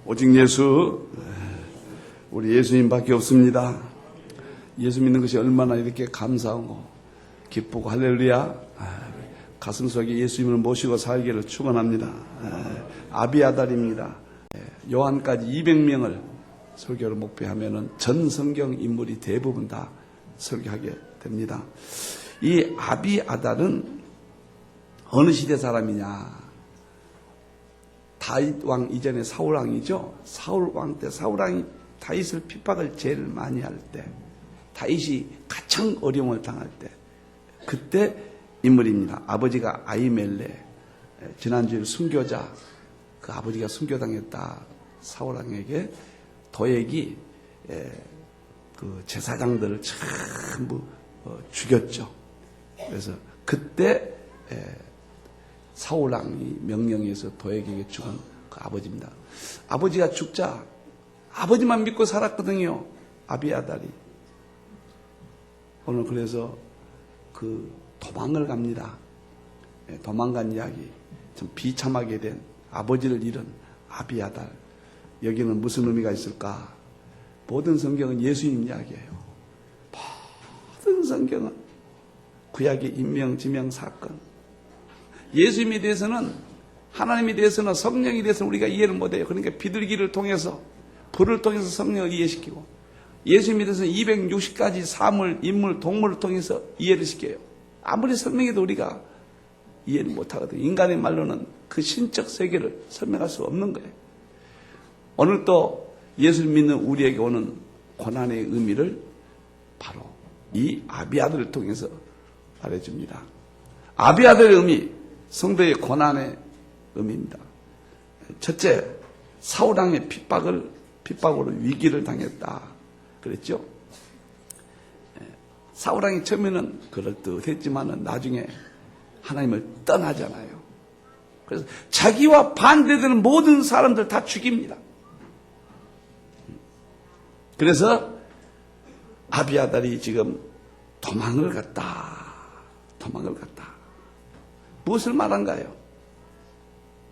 오직 예수, 우리 예수님밖에 없습니다. 예수 믿는 것이 얼마나 이렇게 감사하고 기쁘고 할렐루야. 가슴속에 예수님을 모시고 살기를 축원합니다. 아비아달입니다. 요한까지 200명을 설교를 목표하면은 전 성경 인물이 대부분 다 설교하게 됩니다. 이 아비아달은 어느 시대 사람이냐? 다윗 왕 이전에 사울 왕이죠. 사울 왕 때 사울 왕이 다윗을 핍박을 제일 많이 할 때, 다윗이 가장 어려움을 당할 때, 그때 인물입니다. 아버지가 아히멜렉, 지난주에 순교자, 그 아버지가 순교당했다. 사울 왕에게 도액이 그 제사장들을 전부 죽였죠. 그래서 그때 사울 왕이 명령해서 도액에게 죽은 그 아버지입니다. 아버지가 죽자 아버지만 믿고 살았거든요. 아비아달이. 오늘 그래서 그 도망을 갑니다. 도망간 이야기, 좀 비참하게 된 아버지를 잃은 아비아달. 여기는 무슨 의미가 있을까? 모든 성경은 예수님 이야기예요. 모든 성경은 구약의 인명, 지명, 사건. 예수님에 대해서는, 하나님에 대해서는, 성령에 대해서는 우리가 이해를 못해요. 그러니까 비둘기를 통해서, 불을 통해서 성령을 이해시키고, 예수님에 대해서는 260가지 사물, 인물, 동물을 통해서 이해를 시켜요. 아무리 설명해도 우리가 이해를 못하거든요. 인간의 말로는 그 신적 세계를 설명할 수 없는 거예요. 오늘 또 예수를 믿는 우리에게 오는 고난의 의미를 바로 이 아비아들을 통해서 말해줍니다. 아비아들의 의미, 성도의 고난의 의미입니다. 첫째, 사울왕의 핍박으로 위기를 당했다. 그랬죠? 사울왕이 처음에는 그럴듯했지만은 나중에 하나님을 떠나잖아요. 그래서 자기와 반대되는 모든 사람들 다 죽입니다. 그래서 아비아달이 지금 도망을 갔다. 무엇을 말한가요?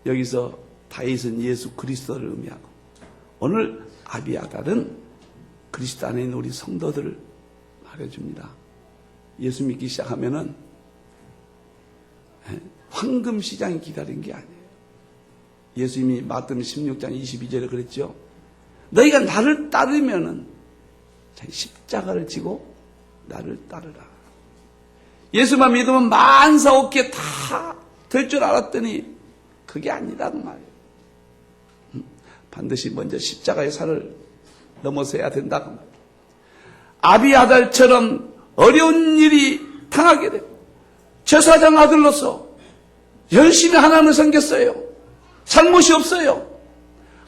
여기서 다윗은 예수 그리스도를 의미하고, 오늘 아비아달은 그리스도 안에 있는 우리 성도들을 말해줍니다. 예수 믿기 시작하면은 황금 시장이 기다린 게 아니에요. 예수님이 마태복음 16장 22절에 그랬죠. 너희가 나를 따르면은 십자가를 지고 나를 따르라. 예수만 믿으면 만사오케 다 될 줄 알았더니 그게 아니란 말이에요. 반드시 먼저 십자가의 산을 넘어서야 된다고 말이에요. 아비아달처럼 어려운 일이 당하게 되고, 제사장 아들로서 열심히 하나님을 섬겼어요. 잘못이 없어요.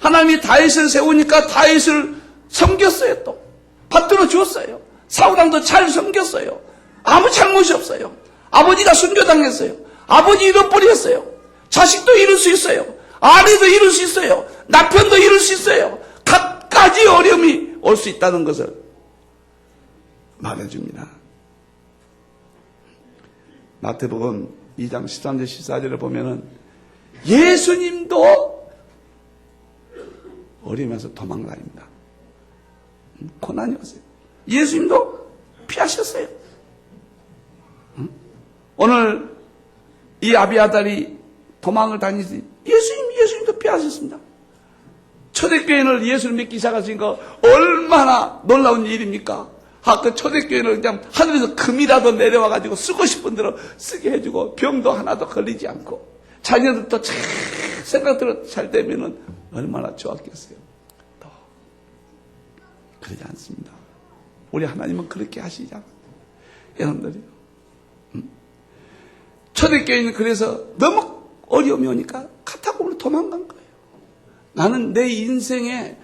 하나님이 다윗을 세우니까 다윗을 섬겼어요. 또 받들어 주었어요. 사울왕도 잘 섬겼어요. 아무 잘못이 없어요. 아버지가 순교당했어요. 아버지 잃어버렸어요. 자식도 잃을 수 있어요. 아내도 잃을 수 있어요. 남편도 잃을 수 있어요. 갖가지 어려움이 올 수 있다는 것을 말해줍니다. 마태복음 2장 13절 14절을 보면은 예수님도 어리면서 도망을 다닙니다. 고난이 왔어요. 예수님도 피하셨어요. 오늘 이 아비아달이 도망을 다니지 예수님도 피하셨습니다. 초대교인을 예수를 믿기 시작하시니까 얼마나 놀라운 일입니까? 그 초대교인을 그냥 하늘에서 금이라도 내려와가지고 쓰고 싶은 대로 쓰게 해주고, 병도 하나도 걸리지 않고, 자녀들도 참 생각대로 잘 되면은 얼마나 좋았겠어요. 또 그러지 않습니다. 우리 하나님은 그렇게 하시잖아요. 여러분들이요. 초대교인은 그래서 너무 어려움이 오니까 카타콤으로 도망간 거예요. 나는 내 인생에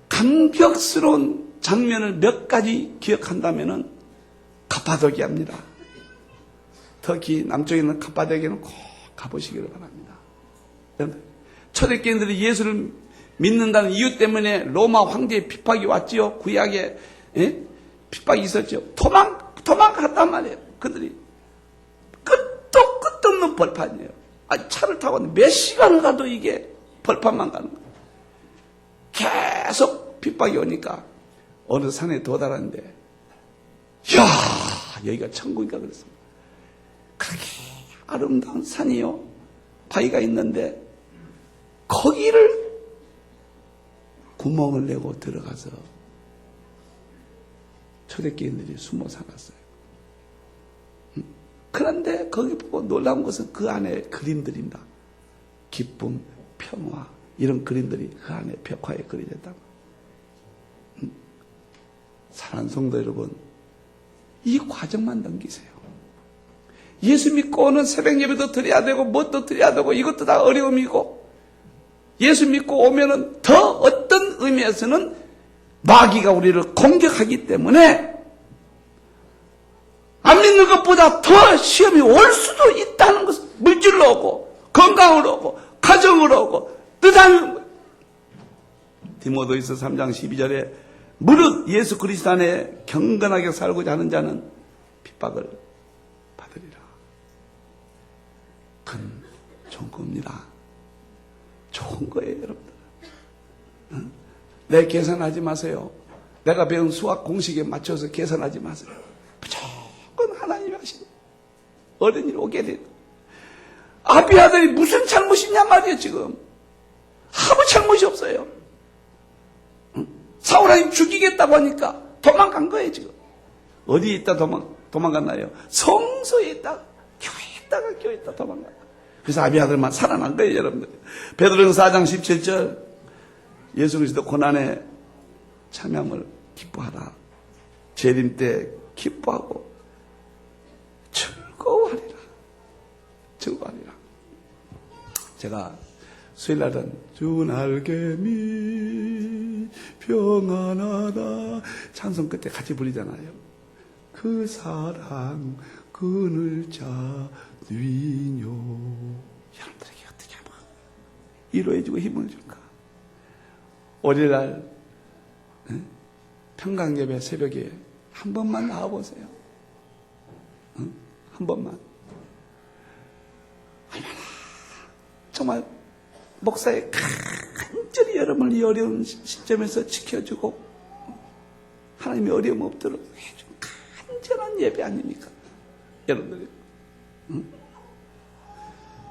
감격스러운 장면을 몇 가지 기억한다면은 갑바도기아입니다. 특히 남쪽에 있는 갑바도기아는 꼭 가보시기를 바랍니다. 초대교인들이 예수를 믿는다는 이유 때문에 로마 황제의 핍박이 왔지요. 구약에 핍박이 있었죠. 도망갔단 말이에요. 그들이 끝도 없는 벌판이에요. 차를 타고 몇 시간을 가도 이게 벌판만 가는 거예요. 계속 핍박이 오니까 어느 산에 도달하는데, 이야, 여기가 천국인가 그랬습니다. 그렇게 아름다운 산이요, 바위가 있는데 거기를 구멍을 내고 들어가서 초대교인들이 숨어 살았어요. 그런데 거기 보고 놀라운 것은 그 안에 그림들입니다. 기쁨, 평화, 이런 그림들이 그 안에 벽화에 그려졌다고. 사랑하는 성도 여러분, 이 과정만 넘기세요. 예수 믿고 오는 새벽 예배도 드려야 되고 뭣도 드려야 되고 이것도 다 어려움이고, 예수 믿고 오면은 더 어떤 의미에서는 마귀가 우리를 공격하기 때문에 안 믿는 것보다 더 시험이 올 수도 있다는 것을 물질로 오고 건강으로 오고 가정으로 오고 뜻하는 거예요. 디모데후서 3장 12절에 무릇 예수 그리스도 안에 경건하게 살고자 하는 자는 핍박을 받으리라. 그건 좋은 겁니다. 좋은 거예요, 여러분들. 응? 내 계산하지 마세요. 내가 배운 수학 공식에 맞춰서 계산하지 마세요. 무조건 하나님이 하시는 어른이 오게 돼요. 아비 아들이 무슨 잘못이냐 말이에요. 지금 아무 잘못이 없어요. 응? 사울왕이 죽이겠다고 하니까 도망간 거예요. 지금 어디에 있다 도망갔나요? 성소에 있다, 교회에 있다가 교회에 있다 도망갔다. 그래서 아비 아들만 살아난 거예요, 여러분들. 베드로전서 4장 17절, 예수 그리스도 고난에 참여함을 기뻐하라. 재림 때 기뻐하고 즐거워하리라. 즐거워하리라. 제가 수요일날은 주 날개미 평안하다 찬송 끝에 같이 부르잖아요. 그 사랑 그늘 자위뇨. 여러분들에게 어떻게 하면 위로해주고 힘을 줄까? 월요일날 평강예배 새벽에 한 번만 나와보세요. 한 번만. 얼마나 정말 목사의 간절히 여러분을 이 어려운 시점에서 지켜주고 하나님의 어려움 없도록 해준 간절한 예배 아닙니까? 여러분들이.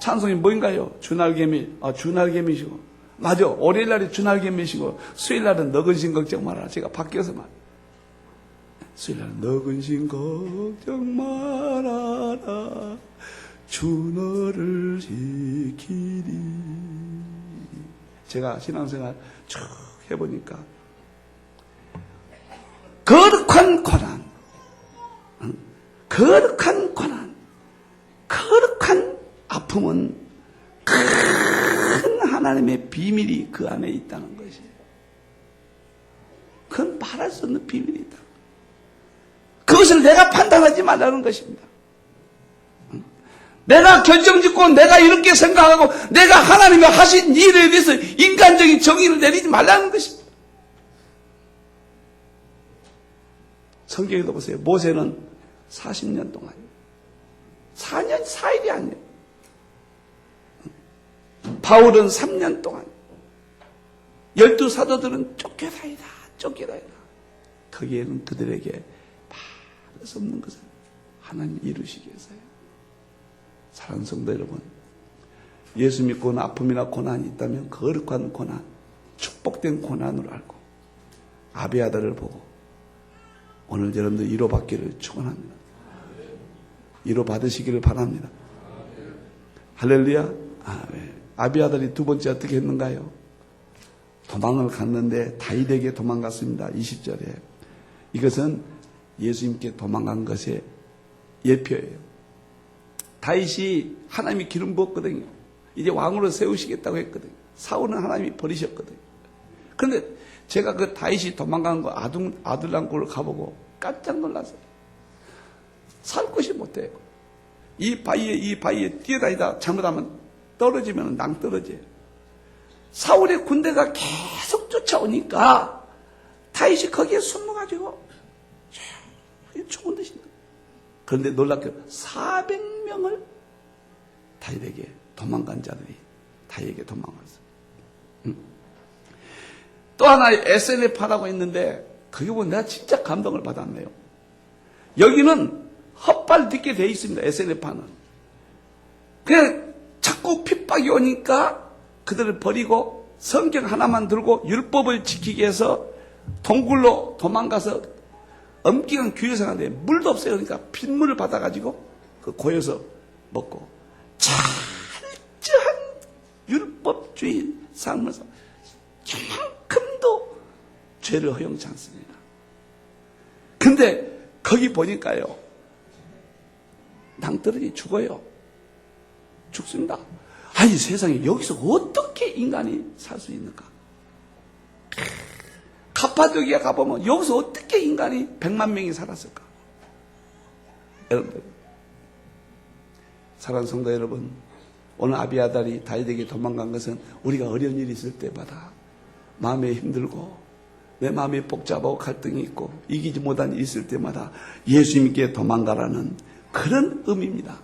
찬송이 뭐인가요? 주날개미. 주날개미시고. 맞아. 월요일날이 주날개미시고 수요일날은 너근신 걱정 마라. 제가 바뀌어서 말. 수요일날은 너근신 걱정 말아라. 주 너를 지키리. 제가 신앙생활 쭉 해보니까 거룩한 고난, 거룩한 고난, 거룩한 아픔은 큰 하나님의 비밀이 그 안에 있다는 것이에요. 그건 말할 수 없는 비밀이 있다. 그것을 내가 판단하지 말라는 것입니다. 내가 결정짓고 내가 이렇게 생각하고 내가 하나님이 하신 일에 대해서 인간적인 정의를 내리지 말라는 것입니다. 성경에도 보세요. 모세는 40년 동안 4년 4일이 아니에요. 바울은 3년 동안 12사도들은 쫓겨다니다 거기에는 그들에게 말할 수 없는 것을 하나님 이루시기 위해서요. 사랑하는 성도 여러분, 예수 믿고는 아픔이나 고난이 있다면 거룩한 고난, 축복된 고난으로 알고 아비 아들을 보고 오늘 여러분들 위로받기를 축원합니다. 위로받으시기를 바랍니다. 할렐루야. 아비 아들이 두 번째 어떻게 했는가요? 도망을 갔는데 다윗에게 도망갔습니다. 20절에. 이것은 예수님께 도망간 것의 예표예요. 다윗이 하나님이 기름 부었거든요. 이제 왕으로 세우시겠다고 했거든요. 사울은 하나님이 버리셨거든요. 그런데 제가 그 다윗이 도망간 거 아둘람 굴을 가보고 깜짝 놀랐어요. 살 곳이 못 돼요. 이 바위에 뛰어다니다 잘못하면 떨어지면 낭떨어져요. 사울의 군대가 계속 쫓아오니까 다윗이 거기에 숨어가지고 죽은 듯이. 그런데 놀랍게도 400명을 다윗에게 도망간 자들이 다윗에게 도망갔어요. 또 또 하나 SNF라고 있는데 그게 보면 내가 진짜 감동을 받았네요. 여기는 헛발 딛게 돼 있습니다. SNF는. 그냥 자꾸 핍박이 오니까 그들을 버리고 성경 하나만 들고 율법을 지키기 위해서 동굴로 도망가서 엄격한 규례생활인데 물도 없어요. 그러니까 핏물을 받아가지고 그 고여서 먹고 철저한 율법주의 삶을 살 이만큼도 죄를 허용치 않습니다. 근데 거기 보니까요, 낭떠러지 죽어요. 죽습니다. 아니 세상에 여기서 어떻게 인간이 살 수 있는가? 카파도기아 가보면 여기서 어떻게 인간이 100만 명이 살았을까? 여러분들, 사랑하는 성도 여러분, 오늘 아비아달이 다윗에게 도망간 것은 우리가 어려운 일이 있을 때마다 마음에 힘들고 내 마음이 복잡하고 갈등이 있고 이기지 못한 일이 있을 때마다 예수님께 도망가라는 그런 의미입니다.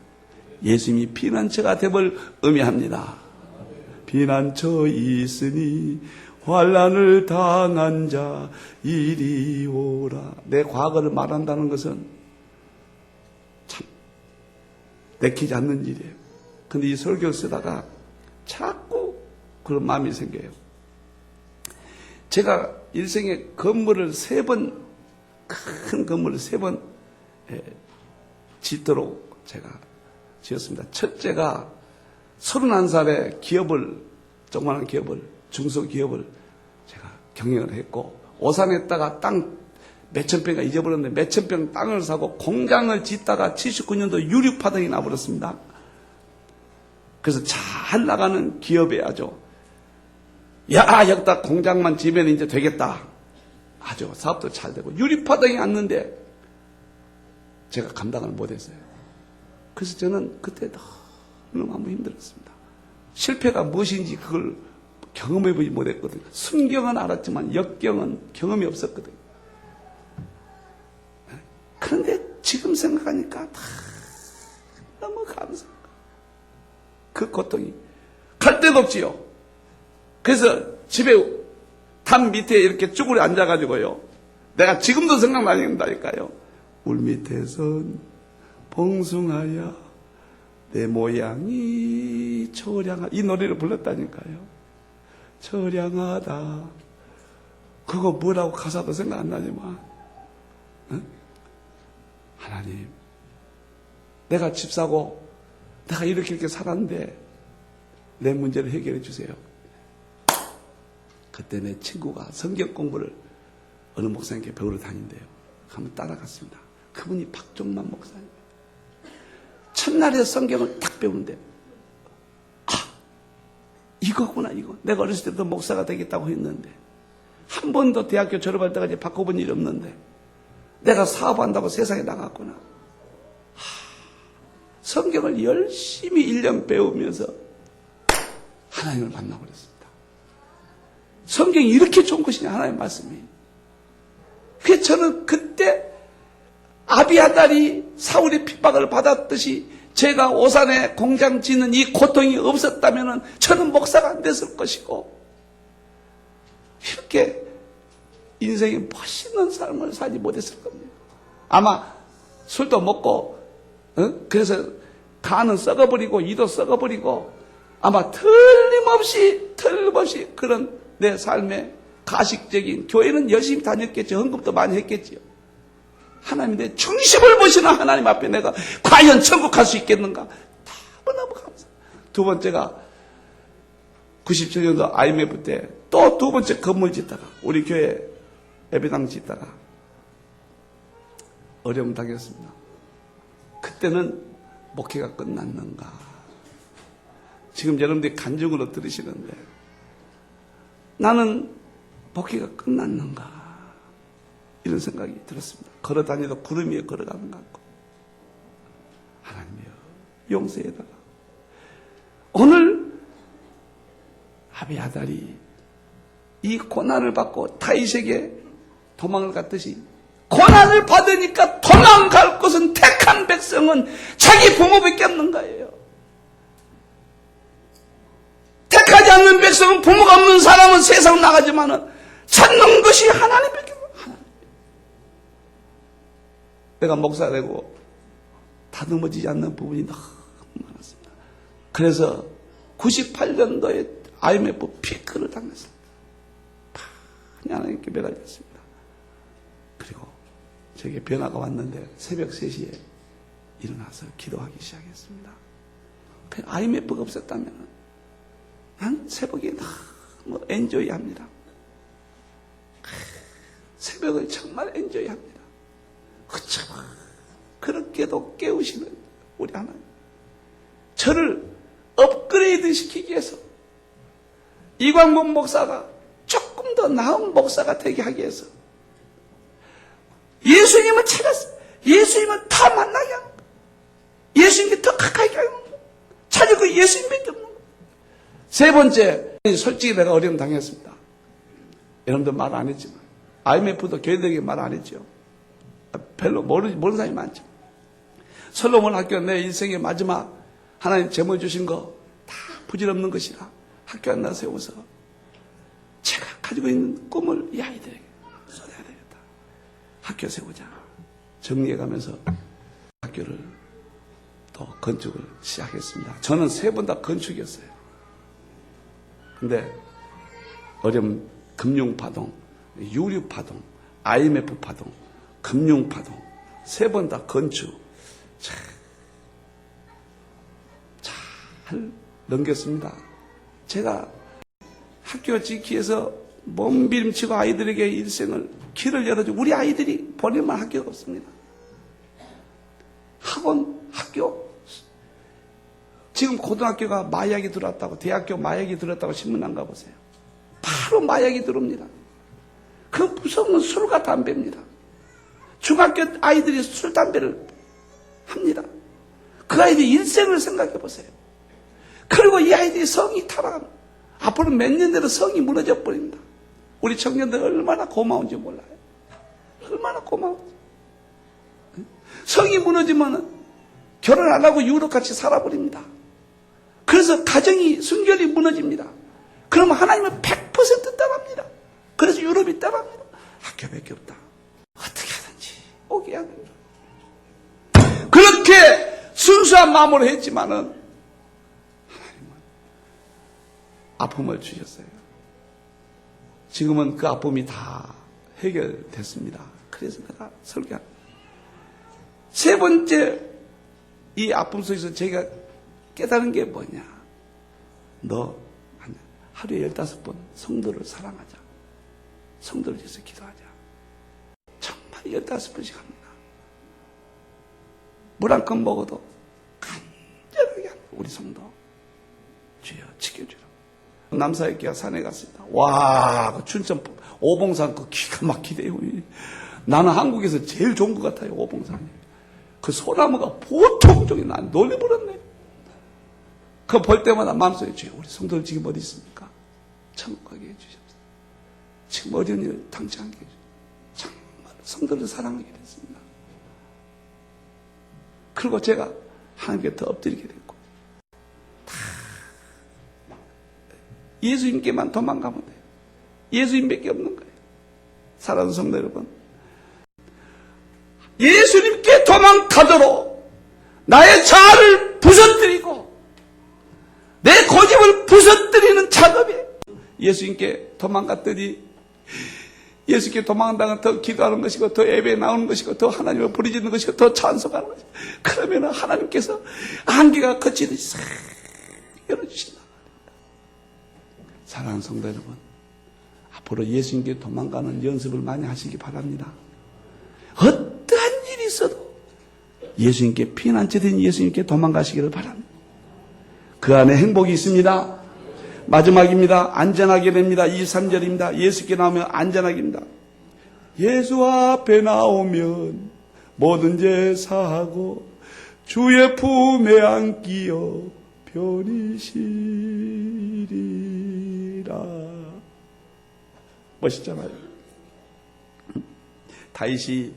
예수님이 피난처가 되걸 의미합니다. 피난처 있으니 환난을 당한 자 이리 오라. 내 과거를 말한다는 것은 참 내키지 않는 일이에요. 근데 이 설교를 쓰다가 자꾸 그런 마음이 생겨요. 제가 일생에 건물을 3번, 큰 건물을 3번 짓도록 제가 지었습니다. 첫째가 31살에 기업을, 조그마한 기업을, 중소기업을 제가 경영을 했고, 오산에다가 땅 몇천 평가 잊어버렸는데 몇천 평 땅을 사고 공장을 짓다가 79년도 유류파동이 나버렸습니다. 그래서 잘 나가는 기업에 아주, 야, 여기다 공장만 지면 이제 되겠다. 아주 사업도 잘 되고, 유류파동이 왔는데 제가 감당을 못했어요. 그래서 저는 그때 너무 힘들었습니다. 실패가 무엇인지 그걸 경험해보지 못했거든요. 순경은 알았지만 역경은 경험이 없었거든요. 그런데 지금 생각하니까 다 너무 감사합니다. 그 고통이 갈 데도 없지요. 그래서 집에 담 밑에 이렇게 쭈그려 앉아가지고요, 내가 지금도 생각나니까요, 물 밑에선 봉숭아야 내 모양이 처량하다, 이 노래를 불렀다니까요. 처량하다. 그거 뭐라고 가사도 생각 안 나지만, 응? 하나님, 내가 집 사고 내가 이렇게 살았는데 내 문제를 해결해 주세요. 그때 내 친구가 성경 공부를 어느 목사님께 배우러 다닌대요. 한번 따라갔습니다. 그분이 박종만 목사님. 첫날에 성경을 딱 배우는데, 아, 이거구나, 이거. 내가 어렸을 때부터 목사가 되겠다고 했는데, 한 번도 대학교 졸업할 때까지 바꿔본 일이 없는데, 내가 사업한다고 세상에 나갔구나. 성경을 열심히 1년 배우면서 하나님을 만나버렸습니다. 성경이 이렇게 좋은 것이냐, 하나님의 말씀이. 그래서 저는 그때 아비아달이 사울의 핍박을 받았듯이 제가 오산에 공장 짓는 이 고통이 없었다면 저는 목사가 안 됐을 것이고, 이렇게 인생의 멋있는 삶을 살지 못했을 겁니다. 아마 술도 먹고, 그래서 간은 썩어버리고 이도 썩어버리고, 아마 틀림없이 그런 내 삶의 가식적인, 교회는 열심히 다녔겠죠. 헌금도 많이 했겠지요. 하나님 내 중심을 보시는 하나님 앞에 내가 과연 천국 갈 수 있겠는가? 너무너무 감사합니다. 두 번째가 97년도 IMF 때 또 두 번째 건물 짓다가, 우리 교회 예배당 짓다가 어려움 당했습니다. 그때는 목회가 끝났는가? 지금 여러분들이 간증으로 들으시는데, 나는 목회가 끝났는가? 이런 생각이 들었습니다. 걸어다니도 구름 위에 걸어가는 것 같고, 하나님이여 용서해달라. 오늘 아비아달이 이 고난을 받고 다윗에게 도망을 갔듯이, 고난을 받으니까 도망갈 곳은 택한 백성은 자기 부모밖에 없는 거예요. 택하지 않는 백성은, 부모가 없는 사람은 세상 나가지만은 찾는 것이 하나님밖에 없어요. 내가 목사 되고 다듬어지지 않는 부분이 너무 많았습니다. 그래서 98년도에 IMF 피크를 당했습니다. 많이 하나님께 매달렸습니다. 그리고 제게 변화가 왔는데 새벽 3시에 일어나서 기도하기 시작했습니다. IMF가 없었다면 난 새벽에 너무 엔조이합니다. 새벽을 정말 엔조이합니다. 그렇게도 깨우시는 우리 하나님, 저를 업그레이드 시키기 위해서 이광범 목사가 조금 더 나은 목사가 되게 하기 위해서 예수님을 찾았어요. 예수님을 더 만나게 하는 거예요. 예수님께 더 가까이 하는 거예요. 찾을 거 예수님밖에 없는 거예요. 세 번째, 솔직히 내가 어려움 당했습니다. 여러분들 말 안 했지만 IMF도 교회들에게 말 안 했죠. 별로 모르는 사람이 많죠. 솔로몬 학교 내 인생의 마지막 하나님 제물 주신 거 다 부질없는 것이라 학교 하나 세워서 제가 가지고 있는 꿈을 이 아이들에게 쏟아야 되겠다. 학교 세우자. 정리해가면서 학교를 또 건축을 시작했습니다. 저는 3번 다 건축이었어요. 근데 어려운 금융파동, 유류파동, IMF 파동, 금융파동 3번 다 건축 잘 넘겼습니다. 제가 학교 짓기 위해서 몸부림치고 아이들에게 일생을 길을 열어주고 우리 아이들이 보낼만 학교가 없습니다. 학원, 학교 지금 고등학교가 마약이 들어왔다고 대학교 마약이 들어왔다고 신문 안 가보세요. 바로 마약이 들어옵니다. 그 무서운 건 술과 담배입니다. 중학교 아이들이 술, 담배를 합니다. 그 아이들이 일생을 생각해 보세요. 그리고 이 아이들이 성이 타락합니다. 앞으로 몇 년 내로 성이 무너져 버립니다. 우리 청년들 얼마나 고마운지 몰라요. 얼마나 고마운지. 성이 무너지면 결혼 안 하고 유럽같이 살아버립니다. 그래서 가정이 순결이 무너집니다. 그러면 하나님은 100% 떠납니다. 그래서 유럽이 떠납니다. 학교밖에 없다. 어떻게 하든지 오게 하는 거예요. 그렇게 순수한 마음으로 했지만은 하나님은 아픔을 주셨어요. 지금은 그 아픔이 다 해결됐습니다. 그래서 내가 설교합니다. 세 번째 이 아픔 속에서 제가 깨달은 게 뭐냐. 너 하루에 15번 성도를 사랑하자. 성도를 위해서 기도하자. 정말 15번씩 합니다. 물 한 컵 먹어도 간절하게 합니다. 우리 성도 주여 지켜주라. 남사역교회 산에 갔습니다. 와, 그 춘천 오봉산 그 기가 막히대요. 나는 한국에서 제일 좋은 것 같아요. 오봉산이. 그 소나무가 보통 종이 난 놀래버렸네. 그거 볼 때마다 마음속에 주여 우리 성도들 지금 어디 있습니까? 천국 가게 해주셨습니다. 지금 어려운 일을 당장하게 해주셨습니다. 정말 성도를 사랑하게 됐습니다. 그리고 제가 하나님께 더 엎드리게 됐고 다 예수님께만 도망가면 돼요. 예수님밖에 없는 거예요. 사랑하는 성도 여러분, 예수님께 도망가도록 나의 자아를 부서뜨리고 내 고집을 부서뜨리는 작업이에요. 예수님께 도망갔더니 예수님께 도망간다는 더 기도하는 것이고 더 예배에 나오는 것이고 더 하나님을 부르짖는 것이고 더 찬송하는 것이고 그러면 하나님께서 안개가 거치듯이 싹 열어주신다. 사랑하는 성도 여러분, 앞으로 예수님께 도망가는 연습을 많이 하시기 바랍니다. 어떠한 일이 있어도 예수님께 피난처된 예수님께 도망가시기를 바랍니다. 그 안에 행복이 있습니다. 마지막입니다. 안전하게 됩니다. 23절입니다. 예수께 나오면 안전하게입니다. 예수 앞에 나오면 모든 죄 사하고 주의 품에 안기어 편히 쉬리라. 멋있잖아요. 다윗이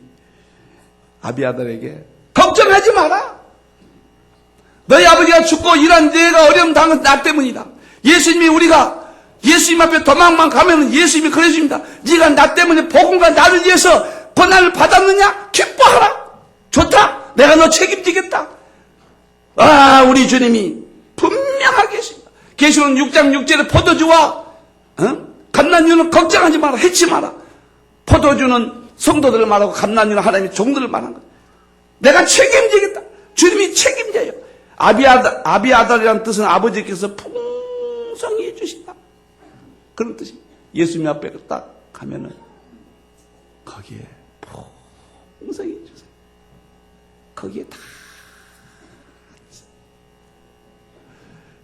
아비아달에게 걱정하지 마라. 너희 아버지가 죽고 이런 내가 어려움 당한 나 때문이다. 예수님이 우리가 예수님 앞에 도망만 가면 예수님이 그러십니다. 네가 나 때문에 복음과 나를 위해서 고난을 받았느냐? 기뻐하라. 좋다. 내가 너 책임지겠다. 아, 우리 주님이 분명하게 계십니다. 계시록 6장 6절에 포도주와 감난유는 걱정하지 마라. 해치 마라. 포도주는 성도들을 말하고 감난유는 하나님의 종들을 말하는 거예요. 내가 책임지겠다. 주님이 책임져요. 아비아달이라는 뜻은 아버지께서 풍성히 해주신다. 그런 뜻입니다. 예수님 앞에 딱 가면은 거기에 풍성히 해주세요. 거기에 다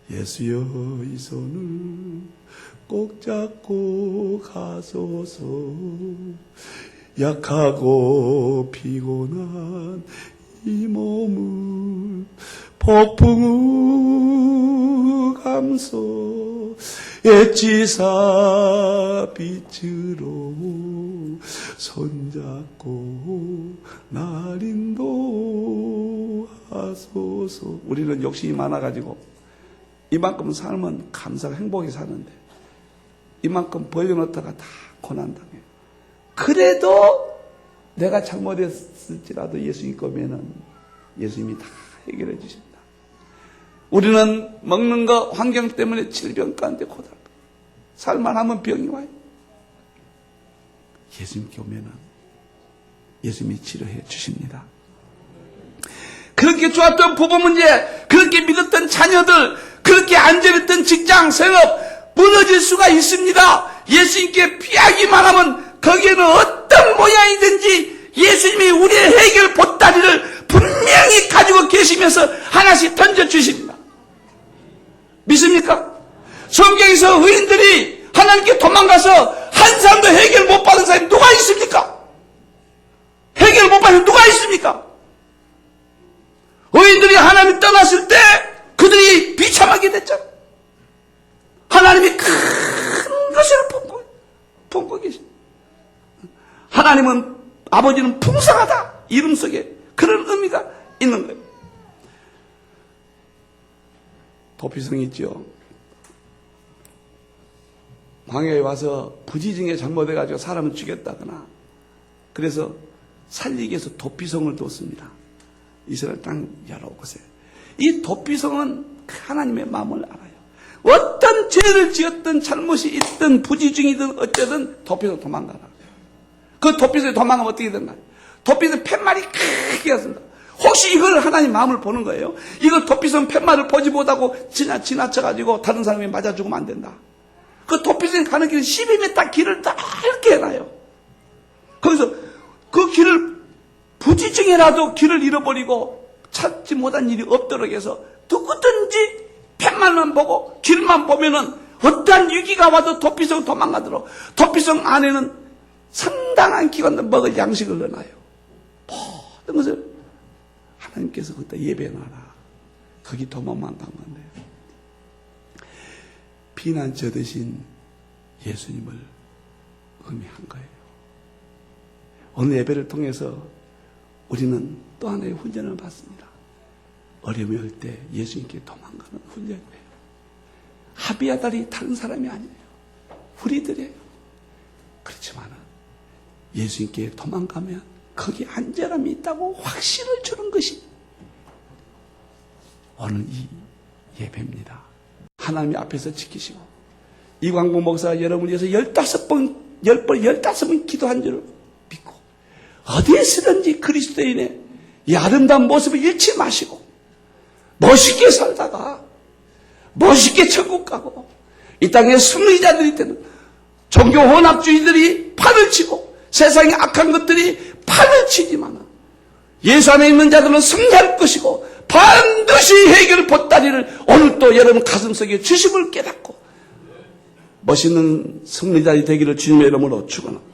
예수여 이 손을 꼭 잡고 가소서. 약하고 피곤한 이 몸을 폭풍우 감소 엣지사 빛으로 손잡고 날 인도하소서. 우리는 욕심이 많아가지고 이만큼 살면 감사가 행복히 사는데 이만큼 벌려놓다가 다 고난당해요. 그래도 내가 잘못했을지라도 예수님 거면은 예수님이 다 해결해 주십니다. 우리는 먹는 거 환경 때문에 질병 가운데 고달파. 살만하면 병이 와요. 예수님께 오면은 예수님이 치료해 주십니다. 그렇게 좋았던 부부 문제, 그렇게 믿었던 자녀들, 그렇게 안전했던 직장, 생업 무너질 수가 있습니다. 예수님께 피하기만 하면 거기에는 어떤 모양이든지 예수님이 우리의 해결 보따리를 분명히 가지고 계시면서 하나씩 던져주십니다. 믿습니까? 성경에서 의인들이 하나님께 도망가서 한 사람도 해결 못 받은 사람이 누가 있습니까? 해결 못 받은 누가 있습니까? 의인들이 하나님 떠났을 때 그들이 비참하게 됐잖아요. 하나님이 큰 것을 품고 계십니다. 하나님은, 아버지는 풍성하다. 이름 속에 그런 의미가 있는 거예요. 도피성이 있죠. 광야에 와서 부지중에 잘못해가지고 사람을 죽였다거나 그래서 살리기 위해서 도피성을 뒀습니다. 이스라엘 땅 여러 곳에. 이 도피성은 하나님의 마음을 알아요. 어떤 죄를 지었든 잘못이 있든 부지중이든 어쩌든 도피성 도망가라. 그 도피성에 도망가면 어떻게 된가요? 도피성 팻말이 크게 왔습니다. 혹시 이걸 하나님 마음을 보는 거예요? 이거 도피성 팻말을 보지 못하고 지나쳐가지고 다른 사람이 맞아 죽으면 안 된다. 그 도피성에 가는 길은 12m 길을 넓게 해놔요. 거기서 그 길을 부지중에라도 길을 잃어버리고 찾지 못한 일이 없도록 해서 누구든지 팻말만 보고 길만 보면은 어떠한 위기가 와도 도피성 도망가도록 도피성 안에는 상당한 기간도 먹을 양식을 넣어놔요. 모든 것을 하나님께서 거기다 예배해놔라. 거기 도망만 가면 안 돼요. 피난처 되신 예수님을 의미한 거예요. 오늘 예배를 통해서 우리는 또 하나의 훈련을 받습니다. 어려움이 올 때 예수님께 도망가는 훈련이에요. 아비아달이 다른 사람이 아니에요. 우리들이에요. 그렇지만 예수님께 도망가면 거기 안전함이 있다고 확신을 주는 것이 오늘 이 예배입니다. 하나님 앞에서 지키시고 이광복 목사가 여러분을 위해서 15번 기도한 줄을 믿고 어디에 쓰든지 그리스도인의 이 아름다운 모습을 잃지 마시고 멋있게 살다가 멋있게 천국 가고 이 땅에 승리자들이 되는 종교 혼합주의들이 판을 치고 세상의 악한 것들이 판을 치지만 예수 안에 있는 자들은 승리할 것이고 반드시 해결 보따리를 오늘 또 여러분 가슴속에 주심을 깨닫고 멋있는 승리자들이 되기를 주님의 이름으로 축원합니다.